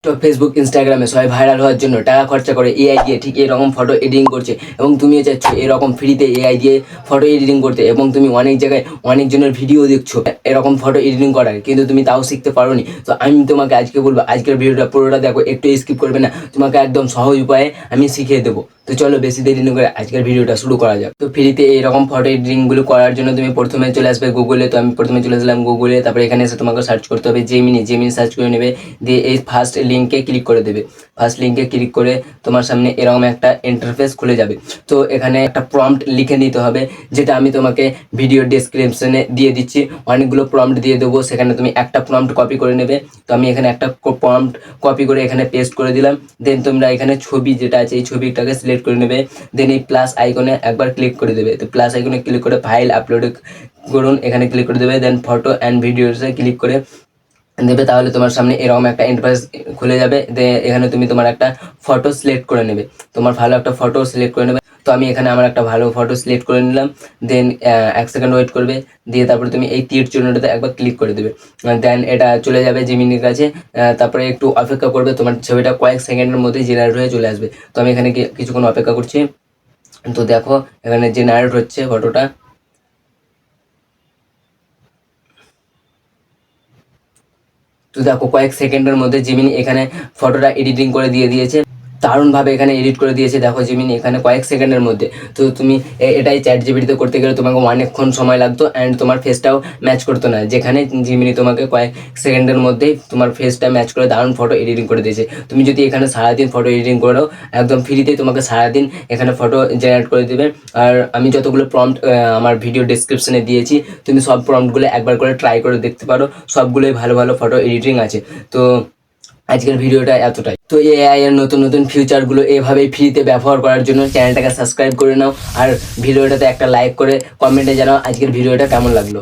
তো ফেসবুক ইনস্টাগ্রামে সবাই ভাইরাল হওয়ার জন্য টাকা খরচা করে এআই দিয়ে ঠিক এরকম ফটো এডিটিং করছে এবং তুমিও চাচ্ছ এরকম ফ্রিতে এআই দিয়ে ফটো এডিটিং করতে এবং তুমি অনেক জায়গায় অনেকজনের ভিডিও দেখছো এরকম ফটো এডিটিং করার, কিন্তু তুমি তাও শিখতে পারোনি। তো আমি তোমাকে আজকে বলবো আজকের ভিডিওটা পুরোটা দেখো, একটু স্কিপ করবে না, তোমাকে একদম সহজ উপায়ে আমি শিখিয়ে দেবো। তো চলো বেশি দেরি না করে আজকের ভিডিওটা শুরু করা যাক। তো ফ্রিতে এইরকম ফটো এডিটিংগুলো করার জন্য তুমি প্রথমে চলে আসবে গুগলে। তো আমি প্রথমে চলে আসলাম গুগলে, তারপরে এখানে এসে তোমাকে সার্চ করতে হবে জেমিনি সার্চ করে নেবে, দিয়ে এই ফার্স্ট লিঙ্কে ক্লিক করে দেবে। ফার্স্ট লিঙ্কে ক্লিক করে তোমার সামনে এরকম একটা ইন্টারফেস খুলে যাবে। তো এখানে একটা প্রম্পট লিখে নিতে হবে, যেটা আমি তোমাকে ভিডিও ডেসক্রিপশনে দিয়ে দিচ্ছি। অনেকগুলো প্রম্পট দিয়ে দেবো, সেখানে তুমি একটা প্রম্পট কপি করে নেবে। তো আমি এখানে একটা প্রম্পট কপি করে এখানে পেস্ট করে দিলাম। দেন তোমরা এখানে ছবি যেটা আছে এই ছবিটাকে সিলেক্ট করে নেবে। দেন এই প্লাস আইকনে একবার ক্লিক করে দেবে। তো প্লাস আইকনে ক্লিক করে ফাইল আপলোড করুন এখানে ক্লিক করে দেবে। দেন ফটো অ্যান্ড ভিডিওসে ক্লিক করে দেবে, তাহলে তোমার সামনে এরকম একটা ইন্টারফেস খুলে যাবে। এখানে তুমি তোমার একটা ফটো সিলেক্ট করে নেবে, তোমার ভালো একটা ফটো সিলেক্ট করে নেবে। তো আমি এখানে আমার একটা ভালো ফটো সিলেক্ট করে নিলাম। দেন 1 সেকেন্ড ওয়েট করবে, দিয়ে তারপরে তুমি এই তীর চিহ্নটাতে একবার ক্লিক করে দেবে। দেন এটা চলে যাবে জিমিনির কাছে। তারপরে একটু অপেক্ষা করবে, তোমার ছবিটা কয়েক সেকেন্ডের মধ্যেই জেনারেট হয়ে চলে আসবে। তো আমি এখানে কিছুক্ষণ অপেক্ষা করছি। তো দেখো এখানে জেনারেট হচ্ছে ফটোটা। তো দেখো কয়েক সেকেন্ডের মধ্যে জিমিনি এখানে ফটোটা এডিটিং করে দিয়ে দিয়েছে, দারুণভাবে এখানে এডিট করে দিয়েছে। দেখো জিমিনি এখানে কয়েক সেকেন্ডের মধ্যে। তো তুমি এটাই চ্যাট জিপিটিতে করতে গেলে তোমাকে অনেকক্ষণ সময় লাগতো অ্যান্ড তোমার ফেসটাও ম্যাচ করতো না, যেখানে জিমিনি তোমাকে কয়েক সেকেন্ডের মধ্যেই তোমার ফেসটা ম্যাচ করে দারুণ ফটো এডিটিং করে দিয়েছে। তুমি যদি এখানে সারাদিন ফটো এডিটিং করো একদম ফ্রিতেই তোমাকে সারাদিন এখানে ফটো জেনারেট করে দেবে। আর আমি যতগুলো প্রম্পট আমার ভিডিও ডেসক্রিপশনে দিয়েছি, তুমি সব প্রম্পটগুলো একবার করে ট্রাই করে দেখতে পারো, সবগুলোই ভালো ভালো ফটো এডিটিং আছে। তো আজকের ভিডিওটা এতটাই। তো এআই এর নতুন নতুন ফিউচারগুলো এভাবেই ফ্রিতে ব্যবহার করার জন্য চ্যানেলটাকে সাবস্ক্রাইব করে নাও, আর ভিডিওটাতে একটা লাইক করে কমেন্টে জানাও আজকের ভিডিওটা কেমন লাগলো।